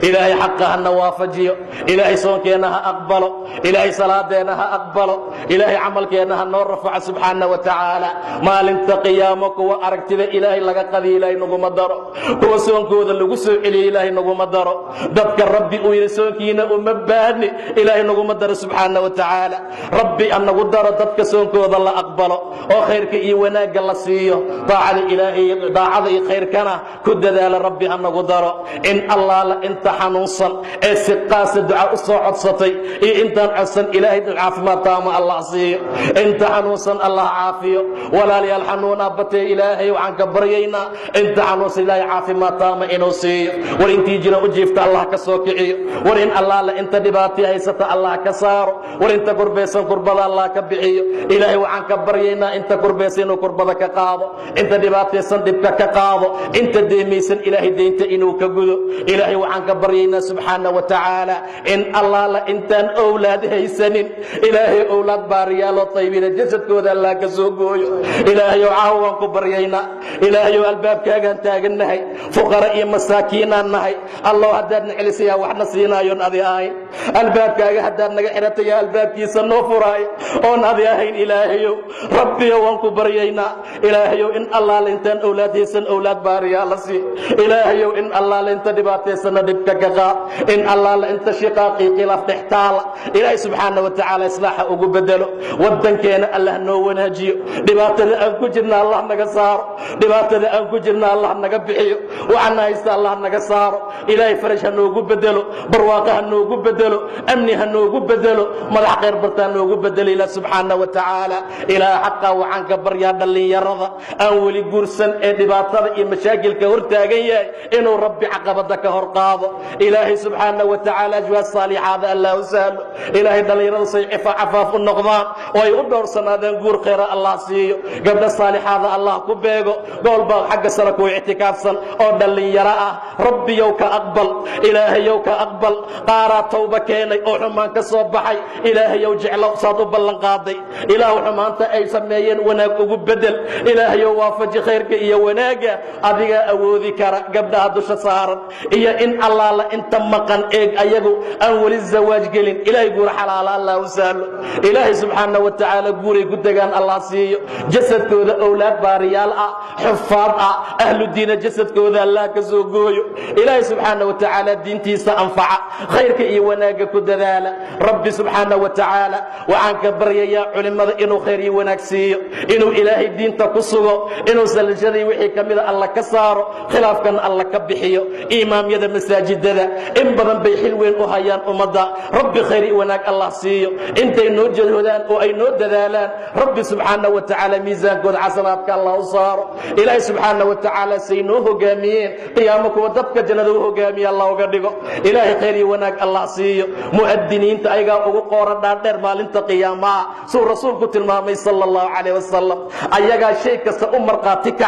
إلهي حقها النوافجيو إلهي صونكينها أقبله إلهي صلاتينها أقبله إلهي عملكينها النور رفع سبحانه وتعالى ما لنت قيامك وأركتذ إلهي لك قذي إلهي نقوم الدرو هو صونكو ذا لقسو إلهي نقوم الدرو ضدك ربي وإلي صونكينا أمباني إلهي نقوم الدرو سبحانه وتعالى ربي أن نقول درو ضدك صونكو ذا الله أقبله وخيرك إيواناك الله سيو طاعة إلهي طاعة خير كان كد ذا ربي أن نقول درو إن الله انت حنوصا سقاس الدعاء الصوت صتي انت عسن الهي العافيه تام الله سي انت حنوصا الله عافيه ولا لي الحنون ابتي الهي وعنك برينا انت حنوصا الهي عافيه تام انو سي ورنتي جنا وجيفت الله كسوكعي ورن الله لا انت دباتي هيسه الله كسار ورنت قربيسن قربدا الله كبخي الهي وعنك برينا انت قربيسن قربدا كقاضو انت دباتي سن دبك كقاضو انت ديميسن الهي دينت انو كغدو الهي وعنك برينا سبحانه وتعالى إن الله لا إنتان أولاد هيسنين إلهي أولاد باريال طيبين جسد كودا الله كسوقوي إلهي عاوانك برينا إلهي الباب كاغان تاغنهي فقراء مساكين النهي الله هدادنا علسيها وحنا سينا يون أذي آين الباب كاغا هدادنا حرتيا الباب كيسا نوفراي أون أذي آين إلهي ربي وانك برينا إلهي إن الله لا إنتان أولاد هيسن أولاد باريال سي إلهي إن الله لا إنتان دباتي سندب إن الله أنت شقاقي خلاف تحتال إلهي سبحانه وتعالى إصلاحه أقو بدله ودن كان الله نو ونهجيه دبات أنكو جرنا الله نقصار دبات أنكو جرنا الله نقبحيه وعنا يستا الله نقصار إلهي فرشها نوقو بدله برواقها نوقو بدله أمنها نوقو بدله ملح غير برتان نوقو بدله إلى سبحانه وتعالى إلى حقه وعنك برياد اللي يرضى أولي قرسن دبات مشاكل كهرتاقية إنه ربي عقبتك هرقاضه إلهي سبحانه وتعالى أجواء الصالحة هذا الله سهل إلهي دليل صيحة عفاف النقضان ويقدر سنادين قور خير الله سيئ قبل الصالحة هذا الله كبيقه قول باق حق سلك واعتكاف سن أو دلي يرأى ربي يوك أقبل إلهي يوك أقبل قارا توبة كيني أو حمان كصوب بحي إلهي يوجع له صادو بلن قاضي إلهي حمان تأي سميين وناك بدل إلهي يوافج خيرك إيا وناك أذيك أوذي كرا قبل هدوش صارا إيا إن الله لا انت مقن ايق ايغو اول الزواج قلين الهي قول حلال الله وسهل الهي سبحانه وتعالى قولي قدقان الله سيئ جسد كوذا اولاد باريال حفاظ اهل الدين جسد كوذا الله كسوقويو الهي سبحانه وتعالى الدين تيسا انفع خيرك اي وناك كدذالا ربي سبحانه وتعالى وعنك بريا علماء انو خيري وناك سيئ انو الهي الدين تقصه انو سلجري وحي كميدا الله كساره خلاف كان الله كبحيو امام يدا مساجد إن بدن بيحلوين وهيان أمدا ربي خيري وناك الله سيو أنت نوجد هدان وأي نود ذالان ربي سبحانه وتعالى ميزان قد عصناتك الله صار إلهي سبحانه وتعالى سينوه قامين قيامك ودبك جنده قامي الله وقدقه إلهي خيري وناك الله سيو مؤدنين تأيقا وقورا دار مال انت قياما سور رسولك تلمامي صلى الله عليه وسلم أيقا شيء كسا أمر قاتكا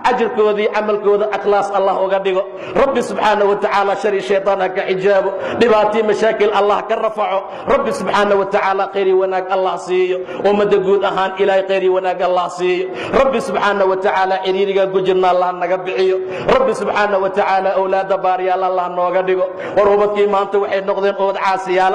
أجرك وذي عملك وذي أخلاص الله وقدقه ربي سبحانه وتعالى شري شيطانك كحجابه دباتي مشاكل الله كرفعه رب سبحانه وتعالى خيري وناك الله سيو ومدقود أهان إلهي خيري وناك الله سيو رب سبحانه وتعالى عريرك قجرنا الله نقبعيه رب سبحانه وتعالى أولاد باريال الله نوغدقه ورهبتك ما أنت وحيد نقضين قود عاسيال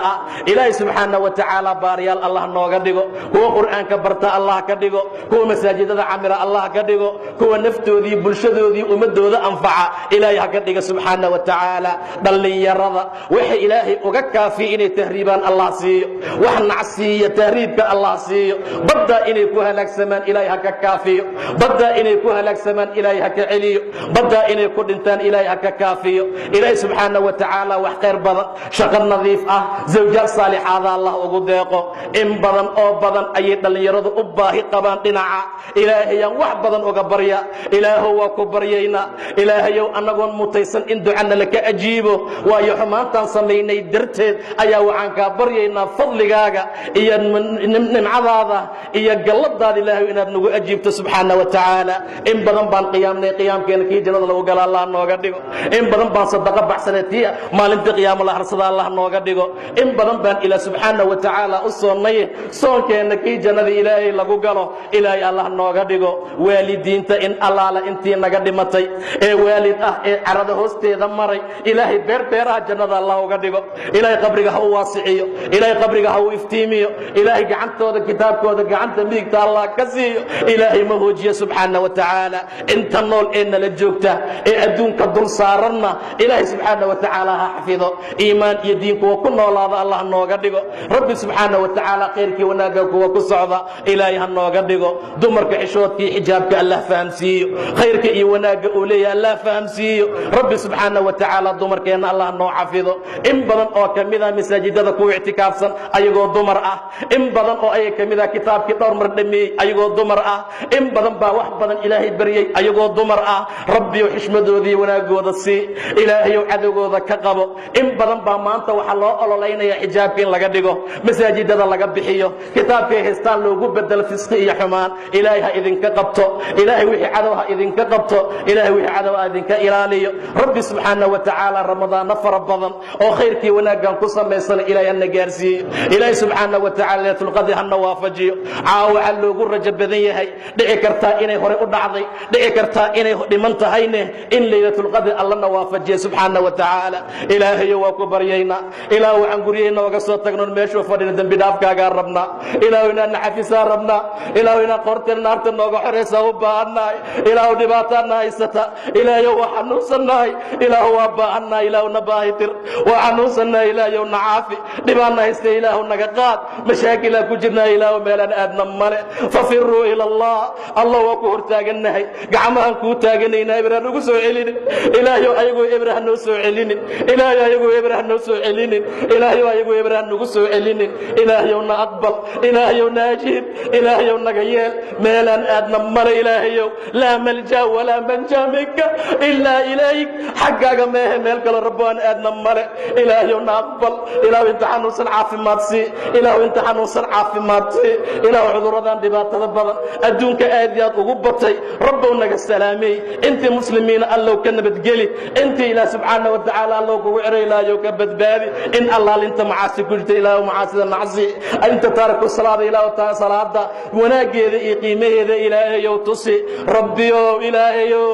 إلهي سبحانه وتعالى باريال الله نوغدقه هو قرآن كبرتا الله كدقه هو مساجد عمر الله كدقه هو نفتو ذي بلشدو ذي أمدو ذي أنفع إلهي كدقه سبحانه وتعالى dhalinyarada wixii ilaahay uga kaafi inay tahriibaan Allah siiyo wax nacsiya tahriibka Allah siiyo badda inay ku halaagsamaan ilaahay ha ka kaafiyo badda inay ku halaagsamaan ilaahay ha ka celiyo badda inay ku dhintaan ilaahay ha ka kaafiyo ilaahay subhanahu wa ta'ala wax khayr badan shaqo nadiif ah zawjaad saalixada Allah ugu deeqo in badan oo badan ay dhalinyaradu u baahi qabaan dhinaca ilaahay wax badan uga barya ilaahu waa ku baryayna ilaahay anagoon mutaysan in ducana laka ajiibo waayo xumaantan sameeynay darteed ayaa waxaan ka baryaynaa fadligaaga iyo nimcadaada iyo galladaada ilaahay inaad nagu ajiibto subhanahu wa ta'ala in badan baan qiyaamnay qiyaamkeena kii jannada lagu gala Allah nooga dhigo in badan baan sadaqa baxsanatiya maalinta qiyaam la harsada Allah nooga dhigo in badan baan ila subhanahu wa ta'ala u soonnay soonkeena kii jannada ilaahay lagu galo ilaahay Allah nooga dhigo waalidiinta in Allah la intii naga dhimatay ee waalid ah ee carada hoosteeda maray maray ilaahay beeraha jannada allah uga dhigo ilaahay qabriga ha u waasiciyo ilaahay qabriga ha u iftiimiyo ilaahay gacantooda kitaabkooda gacanta midigta allah ka siiyo ilaahay ma hoojiyo subxaana wa tacaala inta nool ee nala joogta ee adduunka dul saaranna ilaahay subxaana wa tacaala ha xafido iimaan iyo diin kuwa ku noolaada allah nooga dhigo rabbi subxaana wa tacaala khayrkii wanaagga kuwa ku socda ilaahay ha nooga dhigo dumarka xishoodkii xijaabka allah fahamsiiyo khayrka iyo wanaagga uu leeyahay allah fahamsiiyo rabbi subxaana wa tacaala dumarkeenna allah noo xafido in badan oo ka mid ah masaajidada kuwa ictikaafsan ayagoo dumar ah in badan oo ayaga ka mid ah kitaabkii dhowr mar dhameeyey ayagoo dumar ah in badan baa wax badan ilaahay baryey ayagoo dumar ah rabbiyow xishmadoodii wanaagooda sii ilaahayow cadowgooda ka qabo in badan baa maanta waxaa loo ololaynaya xijaabka in laga dhigo masaajidada laga bixiyo kitaabkay haystaan loogu bedelo fisqi iyo xumaan ilaahay ha idinka qabto ilaahay wixii cadow ha idinka qabto ilaahay wixii cadow ha idinka ilaaliyo rabbi subxaana wa tacaala ramadaana fara badan oo khayrkii wanaaggan ku samaysana ilaahay hana gaarsiiyo ilaahay subxaana wa tacaala laylatulqadri hana waafajiyo caawa waxaa loogu rajo badan yahay dhici kartaa inay horey u dhacday dhici kartaa inay dhiman tahayne in laylatulqadri allana waafajiya subxaana wa tacaala ilaahayo waa ku baryaynaa ilaahu waxaan guryahayna oga soo tagnoon meeshuu fadhina dembi dhaafkaagaa rabnaa ilaahu inaan naxafisaa rabnaa ilaahu inaan qorteen naarta nooga xoraysaa u baahannahay ilaahu dhibaataana haysata ilaahayo waa xanuunsannahay ilaahu waa baahannahay ilaahu na baahitir waa xanuunsannahay ilaahayow na caafi dhibaana haysta ilaahu naga qaad mashaakilaa ku jirnaa ilaahu meelaan aadna male fafiruu ila allah allah waa ku hortaagannahay gacmahan kuu taaganaynaa eber ha nagu soo celinin ilaahayow ayagoo eber ha noo soo celinin ilaahayow ayagoo eber ha noo soo celinin ilaahayow ayagoo eber ha nagu soo celinin ilaahayow na aqbal ilaahayow na ajiib ilaahayow naga yeel meelaan aadna male ilaahayow laa malja walaa manja minka ilaa ilayk xaggaaga meehe meel kale rabbo aan aadna male ilaahayow na aqbal ilaahu inta xanuunsan caafimaad sii ilaahu inta xanuunsan caafimaad sii ilaahu cudurradan dhibaatada badan adduunka aad iyo aad ugu batay rabbow naga salaamey intii muslimiina allow ka nabadgeli intii ilaah subxaana wa tacaala allow kugu cero ilaahayow ka badbaadi in allaalinta macaasi ku jirta ilaahu macaasida nacsi inta taariku salaada ilaahu taa salaada wanaaggeeda iyo qiimaheeda ilaahayow tusi rabbiyow ilaahayow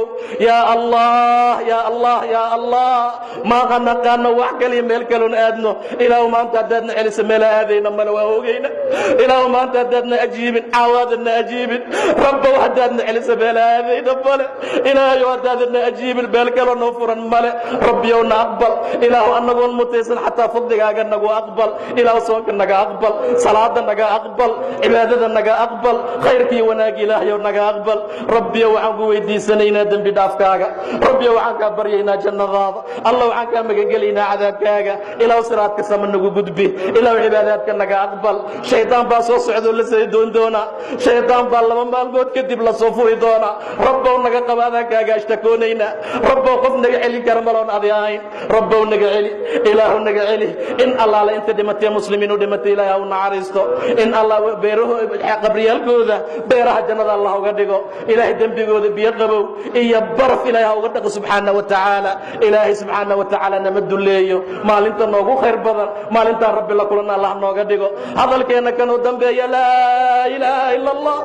yaa allah yaa allah yaa allah maaqa naqaano wax kaliya meel kaloon aadno ilaahu maanta haddaadna celisa meela aadayna male waa ogeyna ilaahu maanta haddaadna ajiibin caawaadadna ajiibin rabbow haddaadna celisa meela aadayna male ilaahayow haddaadadna ajiibin meel kaloo noo furan male rabbiyow na aqbal ilaahu annagoon mutaysan xataa fadligaaga nagu aqbal ilaahu soonka naga aqbal salaada naga aqbal cibaadada naga aqbal khayrkii wanaag ilaahayow naga aqbal rabbiyow waxaan ku weydiisanaynaa dembi dhaafkaaga rabbiyow waxaan kaa baryaynaa jannadaada allah waxaan kaa magangelaynaa cadaabkaaga ilaahu siraadka sama nagu gudbi ilaahu cibaadaadka naga aqbal shaydaan baa soo socdoo la saydoon doonaa shaydaan baa 2 maalmood kadib la soo furi doonaa rabbow naga qabaadaan kaaga ashtakoonaynaa rabbow qof naga celin kara maloon adi ahayn rabbow naga celi ilaahu naga celi in allaala inta dhimatee muslimiin u dhimatay ilaahay u naxariisto in allah qabriyaalkooda beeraha jannada allah uga dhigo ilaahay dembigooda biyo qabow iyo baraf ilaahay ha uga dhaqo subxaana wa tacaala ilaahay subxaana wa tacaala nama duleeyo maalinta noogu khayr badan maalintaan rabbi la kulanna allah nooga dhigo hadalkeenna kanuu dambeeya laa ilaaha ila allah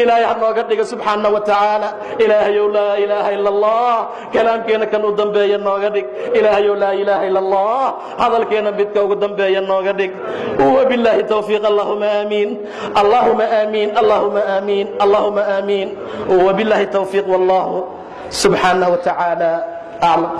ilaahay ha nooga dhigo subxaana wa tacaala ilaahayow laa ilaaha ila allah kalaamkeenna kanuu dambeeya nooga dhig ilaahayow laa ilaaha ila allah hadalkeenna midka ugu dambeeya nooga dhig wabilaahi tawfiiq allahuma aamiin allahuma aamiin allahuma aamiin allahuma aamiin wabilaahi tawfiiq wallahu subxaanahu wa tacaala aclam